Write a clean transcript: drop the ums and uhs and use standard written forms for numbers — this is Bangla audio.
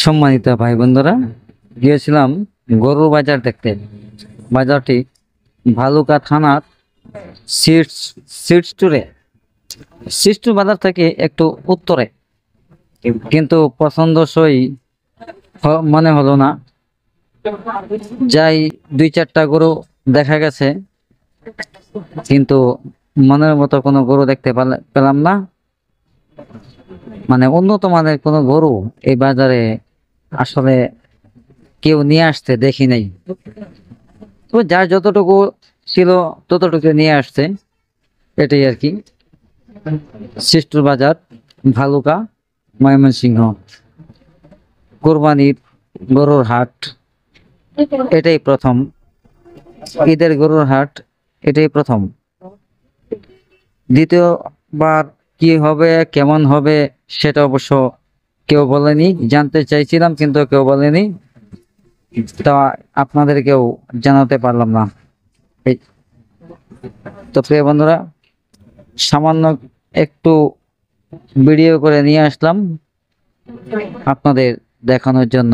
সম্মানিত ভাই বন্ধুরা, গিয়েছিলাম গরুর বাজার দেখতে। বাজারটি ভালুকা থানার সিটস বাজার থেকে একটু উত্তরে, কিন্তু পছন্দসই মনে হলো না। যাই 2-4টা গরু দেখা গেছে, কিন্তু মনের মতো কোনো গরু দেখতে পেলাম না। মানে উন্নত মানের কোনো গরু এই বাজারে আসলে কেউ নিয়ে আসতে দেখি নাই। তো যার যতটুকু ছিল ততটুকু নিয়ে আসছে, এটাই আর কি। সিস্টুর বাজার, ভালুকা, ময়মনসিংহ কোরবানির গরুর হাট, এটাই প্রথম। ঈদের গরুর হাট এটাই প্রথম। দ্বিতীয়বার কি হবে, কেমন হবে, সেটা অবশ্য কেউ বলেনি। জানতে চাইছিলাম কিন্তু কেউ বলেনি, তা আপনাদেরকেও জানাতে পারলাম না। তো প্রিয় বন্ধুরা, সামান্য একটু ভিডিও করে নিয়ে আসলাম আপনাদের দেখানোর জন্য।